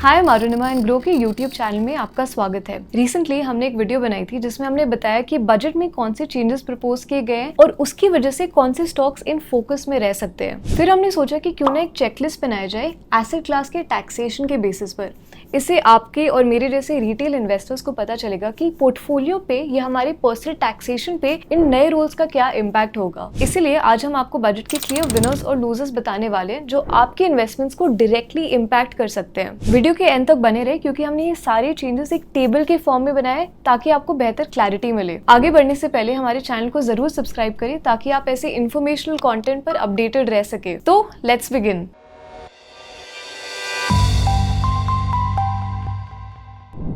Hi मारुनिमा and grow के YouTube channel में आपका स्वागत है। रिसेंटली हमने एक वीडियो बनाई थी जिसमें हमने बताया कि बजट में कौन से चेंजेस प्रपोज किए गए हैं और उसकी वजह से कौन से स्टॉक्स इन फोकस में रह सकते हैं। फिर हमने सोचा कि क्यों ना एक चेकलिस्ट बनाया जाए एसेट क्लास के टैक्सेशन के बेसिस पर। इससे आपके और मेरे जैसे रिटेल इन्वेस्टर्स को पता चलेगा कि पोर्टफोलियो पे या हमारे पर्सनल टैक्सेशन पे इन नए रूल्स का क्या इम्पैक्ट होगा। इसीलिए आज हम आपको बजट के क्लियर विनर्स और लूजर्स बताने वाले हैं जो आपके इन्वेस्टमेंट्स को डायरेक्टली इम्पैक्ट कर सकते हैं। वीडियो के एंड तक बने रहे क्योंकि हमने ये सारे चेंजेस एक टेबल के फॉर्म में बनाए ताकि आपको बेहतर क्लैरिटी मिले। आगे बढ़ने से पहले हमारे चैनल को जरूर सब्सक्राइब करें ताकि आप ऐसे इन्फॉर्मेशनल कंटेंट पर अपडेटेड रह सके। तो let's begin.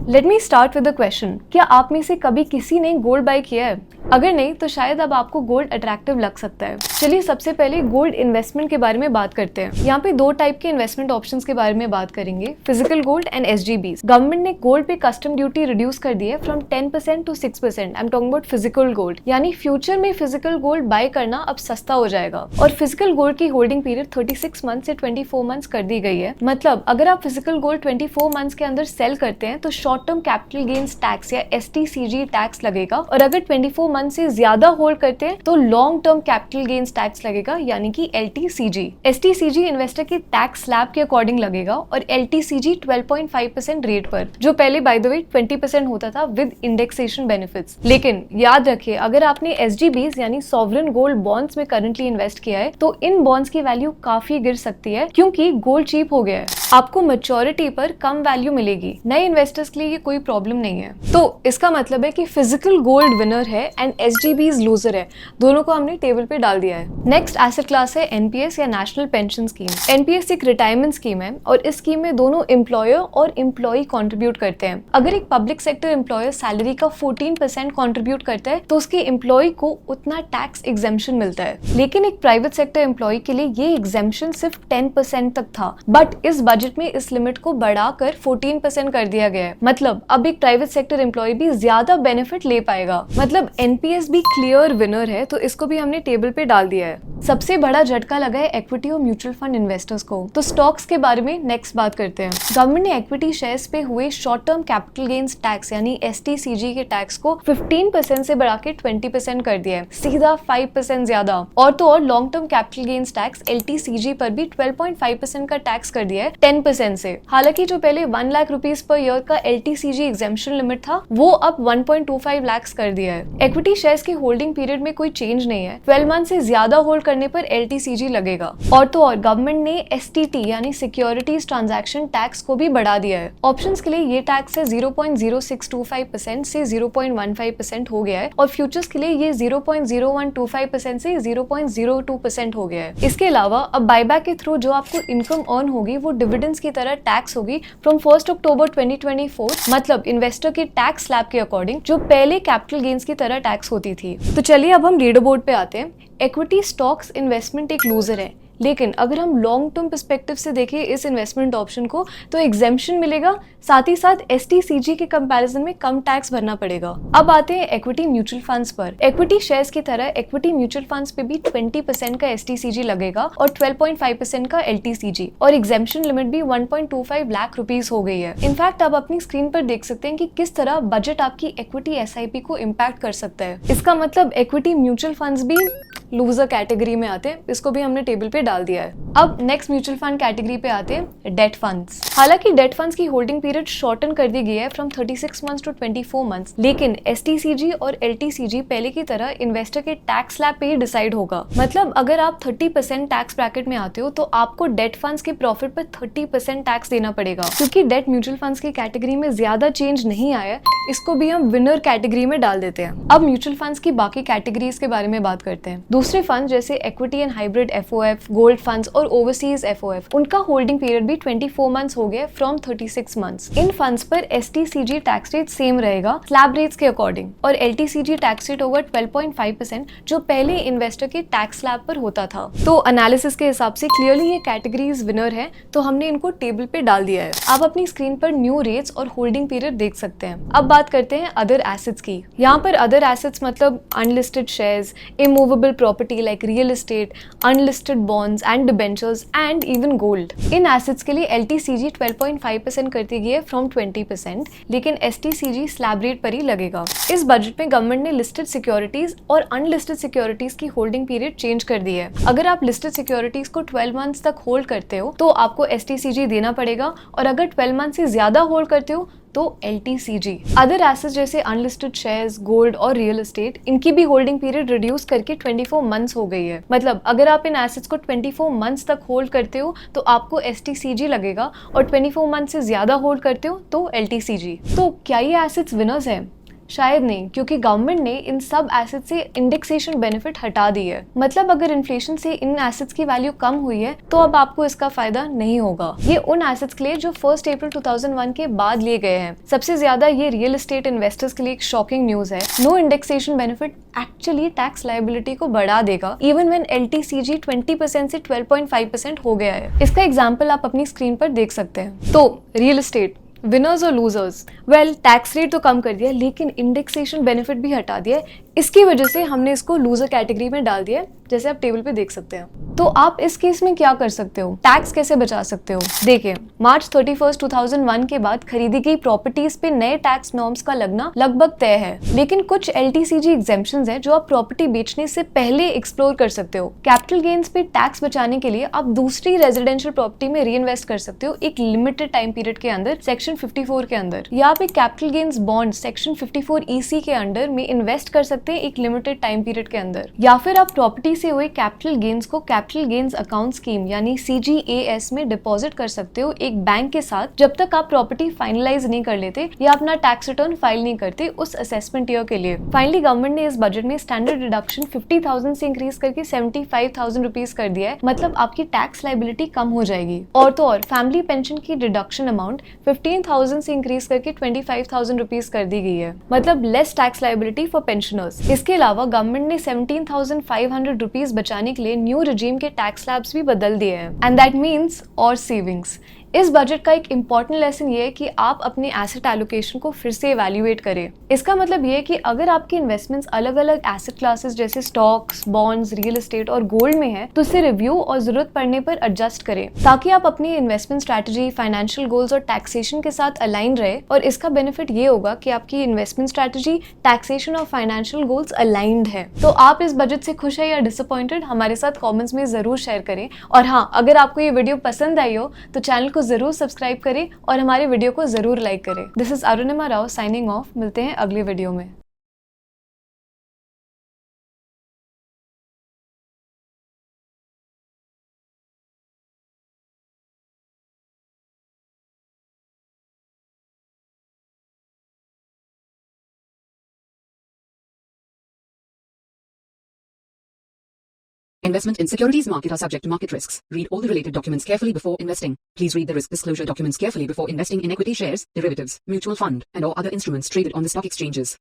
Let me start with the question, क्या आप में से कभी किसी ने गोल्ड बाय किया है? अगर नहीं तो शायद अब आपको गोल्ड अट्रैक्टिव लग सकता है। चलिए सबसे पहले गोल्ड इन्वेस्टमेंट के बारे में बात करते हैं। यहाँ पे दो टाइप के इन्वेस्टमेंट ऑप्शंस के बारे में बात करेंगे, physical gold and SGBs। Government ने गोल्ड पे कस्टम ड्यूटी रिड्यूस कर दी है from 10% to 6%। I am talking about physical gold, यानी फ्यूचर में फिजिकल गोल्ड बाय करना अब सस्ता हो जाएगा। और फिजिकल गोल्ड की होल्डिंग पीरियड 36 मंथ से 24 मंथ्स कर दी गई है। मतलब अगर आप फिजिकल गोल्ड 24 मंथ्स के अंदर सेल करते हैं तो short term capital gains tax या STCG टैक्स लगेगा, और अगर 24 मंथ से ज्यादा होल्ड करते हैं तो long term capital gains tax लगेगा, यानी कि LTCG। STCG इन्वेस्टर के टैक्स स्लैब के अकॉर्डिंग लगेगा और LTCG 12.5% रेट पर, जो पहले बाय द वे 20% होता था विद इंडेक्सेशन बेनिफिट्स। लेकिन याद रखिए, अगर आपने SGBs यानी सॉवरेन गोल्ड बॉन्ड्स में करंटली इन्वेस्ट किया है तो इन बॉन्ड्स की वैल्यू काफी गिर सकती है क्योंकि गोल्ड चीप हो गया है। आपको मैच्योरिटी पर कम वैल्यू मिलेगी। नए इन्वेस्टर्स के लिए ये कोई प्रॉब्लम नहीं है। तो इसका मतलब है कि फिजिकल गोल्ड विनर है एंड SGBs लूजर है। दोनों को हमने टेबल पे डाल दिया है। नेक्स्ट एसेट क्लास है NPS या नेशनल पेंशन स्कीम। NPS एक रिटायरमेंट स्कीम है और इस स्कीम में दोनों एम्प्लॉयर और एम्प्लॉय कंट्रीब्यूट करते हैं। अगर एक पब्लिक सेक्टर एम्प्लॉयर सैलरी का 14% कंट्रीब्यूट करता है तो उसके एम्प्लॉय को उतना टैक्स एग्जेम्पशन मिलता है। लेकिन एक प्राइवेट सेक्टर एम्प्लॉय के लिए ये एग्जेम्पशन सिर्फ 10% तक था, बट इस बजट में इस लिमिट को बढ़ाकर 14% कर दिया गया है। मतलब अब एक प्राइवेट सेक्टर एम्प्लॉय भी ज्यादा बेनिफिट ले पाएगा। मतलब NPS भी क्लियर विनर है, तो इसको भी हमने टेबल पे डाल दिया है। सबसे बड़ा झटका लगा है इक्विटी और म्यूचुअल फंड इन्वेस्टर्स को। तो स्टॉक्स के बारे में नेक्स्ट बात करते हैं। गवर्नमेंट ने इक्विटी शेयर्स पे हुए short term capital gains tax यानी STCG के टैक्स को 15% से बढ़ा के 20% कर दिया है, सीधा 5% ज्यादा। और तो और long term capital gains tax LTCG पर भी 12.5% का टैक्स कर दिया है 10% से। हालांकि जो पहले 1 लाख रुपीज पर ईयर का LTCG एग्जेम्पशन लिमिट था वो अब 1.25 लाख कर दिया है। इक्विटी शेयर्स की होल्डिंग पीरियड में कोई चेंज नहीं है। 12 मंथ से ज्यादा होल्ड करने पर LTCG लगेगा। और तो और गवर्नमेंट ने STT यानी सिक्योरिटीज ट्रांजैक्शन टैक्स को भी बढ़ा दिया है। ऑप्शंस के लिए ये टैक्स है 0.0625% से 0.15% हो गया है और फ्यूचर्स के लिए ये 0.0125% से 0.02% हो गया है। इसके अलावा अब बायबैक के थ्रू जो आपको इनकम अर्न होगी वो डिविडेंड्स की तरह टैक्स होगी फ्रॉम 1 अक्टूबर 2024। मतलब इन्वेस्टर के टैक्स स्लैब के अकॉर्डिंग, जो पहले कैपिटल गेन्स की तरह टैक्स होती थी। तो चलिए अब हम लीडर बोर्ड पे आते हैं। इक्विटी स्टॉक्स इन्वेस्टमेंट एक लूजर है, लेकिन अगर हम लॉन्ग टर्म पर्सपेक्टिव से देखें इस इन्वेस्टमेंट ऑप्शन को तो एग्जेम्पशन मिलेगा, साथ ही साथ STCG के कंपैरिजन में कम टैक्स भरना पड़ेगा। अब आते हैं इक्विटी म्यूचुअल फंड्स पर। इक्विटी शेयर्स की तरह इक्विटी म्यूचुअल फंड्स पे भी 20% का STCG लगेगा और 12.5% का LTCG, और एग्जेम्पशन लिमिट भी 1.25 लाख रुपीज हो गई है। इनफैक्ट आप अपनी स्क्रीन पर देख सकते हैं कि किस तरह बजट आपकी इक्विटी SIP को इम्पैक्ट कर सकता है। इसका मतलब इक्विटी म्यूचुअल फंड्स भी लूजर कैटेगरी में आते हैं। इसको भी हमने टेबल पे डाल दिया है। अब नेक्स्ट म्यूचुअल फंड कैटेगरी पे आते हैं, डेट फंड्स। हालांकि डेट फंड्स की होल्डिंग पीरियड शॉर्टन कर दी गई है फ्रॉम 36 मंथ्स टू 24 मंथ्स, लेकिन STCG और LTCG पहले की तरह इन्वेस्टर के टैक्स स्लैब पे ही डिसाइड होगा। मतलब अगर आप 30% टैक्स ब्रैकेट में आते हो तो आपको डेट फंड्स के प्रॉफिट पर 30% टैक्स देना पड़ेगा। क्योंकि डेट म्यूचुअल फंड्स की कैटेगरी में ज्यादा चेंज नहीं आया, इसको भी हम विनर कैटेगरी में डाल देते हैं। अब म्यूचुअल फंड्स की बाकी कैटेगरीज के बारे में बात करते हैं। दूसरे फंड जैसे equity and hybrid FOF, gold funds और ओवरसीज FOF, उनका होल्डिंग पीरियड भी 24 मंथ्स हो गया फ्रॉम 36 मंथ्स। इन फंड्स पर STCG टैक्स रेट सेम रहेगा स्लैब रेट्स के अकॉर्डिंग, और LTCG टैक्स रेट होगा 12.5% जो पहले इन्वेस्टर के टैक्स स्लैब पर होता था। तो एनालिसिस के हिसाब से क्लियरली ये कैटेगरीज विनर है, तो हमने इनको टेबल पे डाल दिया है। आप अपनी स्क्रीन पर न्यू रेट्स और होल्डिंग पीरियड देख सकते हैं। अब बात करते हैं अदर एसेट्स की। यहाँ पर अदर एसेट्स मतलब unlisted shares, immovable property like real estate, unlisted bonds and debenture debentures and even gold. In assets के लिए LTCG 12.5% कर दी गई है फ्रॉम 20%, लेकिन STCG स्लैब रेट पर ही लगेगा। इस बजट में गवर्नमेंट ने लिस्टेड सिक्योरिटीज और अनलिस्टेड सिक्योरिटीज की होल्डिंग पीरियड चेंज कर दी है। अगर आप लिस्टेड सिक्योरिटीज को 12 मंथ्स तक होल्ड करते हो तो आपको STCG देना पड़ेगा, और अगर 12 मंथ से ज्यादा होल्ड करते हो तो LTCG। अदर एसेट्स जैसे अनलिस्टेड शेयर्स, गोल्ड और रियल एस्टेट, इनकी भी होल्डिंग पीरियड रिड्यूस करके 24 मंथ्स हो गई है। मतलब अगर आप इन एसेट्स को 24 मंथ्स तक होल्ड करते हो तो आपको STCG लगेगा, और 24 मंथ से ज्यादा होल्ड करते हो तो LTCG। तो क्या ये एसेट्स विनर्स हैं? शायद नहीं, क्योंकि गवर्नमेंट ने इन सब एसेट से इंडेक्सेशन बेनिफिट हटा दी है। मतलब अगर इन्फ्लेशन से इन एसेट्स की वैल्यू कम हुई है तो अब आपको इसका फायदा नहीं होगा। ये उन एसेट्स के लिए जो 1 अप्रैल 2001 के बाद लिए गए हैं। सबसे ज्यादा ये रियल एस्टेट इन्वेस्टर्स के लिए एक शॉकिंग न्यूज है। No indexation benefit actually tax liability को बढ़ा देगा, इवन व्हेन LTCG 20% से 12.5% हो गया है। इसका एग्जाम्पल आप अपनी स्क्रीन पर देख सकते हैं। तो रियल एस्टेट विनर्स और लूजर्स? वेल, टैक्स रेट तो कम कर दिया, लेकिन इंडेक्सेशन बेनिफिट भी हटा दिया। इसकी वजह से हमने इसको लूजर कैटेगरी में डाल दिया है, जैसे आप टेबल पे देख सकते हैं। तो आप इस केस में क्या कर सकते हो? टैक्स कैसे बचा सकते हो? देखिए, मार्च 31, 2001 के बाद खरीदी गई प्रॉपर्टीज पे नए टैक्स नॉर्म्स का लगना लगभग तय है, लेकिन कुछ LTCG एग्जेम्पशंस हैं जो आप प्रॉपर्टी बेचने से पहले एक्सप्लोर कर सकते हो। कैपिटल गेन्स पे टैक्स बचाने के लिए आप दूसरी रेजिडेंशियल प्रॉपर्टी में री इन्वेस्ट कर सकते हो एक लिमिटेड टाइम पीरियड के अंदर, सेक्शन 54 के अंदर, या आप एक capital gains bond section 54 EC के अंडर में इन्वेस्ट कर सकते हैं एक लिमिटेड टाइम पीरियड के अंदर, या फिर आप प्रॉपर्टी से हुए कैपिटल गेन्स को कैपिटल गेन्स अकाउंट स्कीम यानी CGAS में डिपॉजिट कर सकते हो एक बैंक के साथ, जब तक आप प्रॉपर्टी फाइनलाइज नहीं कर लेते या अपना टैक्स रिटर्न फाइल नहीं करते उस असेसमेंट ईयर के लिए। फाइनली गवर्नमेंट ने इस बजट में स्टैंडर्ड डिडक्शन 50,000 से इंक्रीज करके 75,000 रुपीज कर दिया है। मतलब आपकी टैक्स लायबिलिटी कम हो जाएगी। और तो और फैमिली पेंशन की डिडक्शन अमाउंट 15,000 से इंक्रीज करके 25,000 रुपीज कर दी गई है। मतलब less tax liability for pensioners. इसके अलावा गवर्नमेंट ने 17,500 रुपीज बचाने के लिए न्यू रिजीम के टैक्स स्लैब्स भी बदल दिए हैं, एंड दैट मीन्स और सेविंग्स। इस बजट का एक इंपॉर्टेंट लेसन ये है कि आप अपने एसेट एलोकेशन को फिर से इवैल्यूएट करें। इसका मतलब ये है कि अगर आपकी इन्वेस्टमेंट्स अलग अलग एसेट क्लासेस जैसे स्टॉक्स, बॉन्ड्स, रियल एस्टेट और गोल्ड में है तो उसे रिव्यू और जरूरत पड़ने पर एडजस्ट करें, ताकि आप अपनी इन्वेस्टमेंट स्ट्रैटेजी, फाइनेंशियल गोल्स और टैक्सेशन के साथ अलाइन रहे। और इसका बेनिफिट ये होगा कि आपकी इन्वेस्टमेंट स्ट्रैटेजी, टैक्सेशन और फाइनेंशियल गोल्स अलाइंड है। तो आप इस बजट से खुश है या डिसअपॉइंटेड, हमारे साथ कॉमेंट्स में जरूर शेयर करें। और हाँ, अगर आपको ये वीडियो पसंद आई हो तो चैनल को जरूर सब्सक्राइब करें और हमारे वीडियो को जरूर लाइक करें। This is Arunima Rao signing off. मिलते हैं अगले वीडियो में। Investment in securities market are subject to market risks. Read all the related documents carefully before investing. Please read the risk disclosure documents carefully before investing in equity shares, derivatives, mutual fund, and or other instruments traded on the stock exchanges.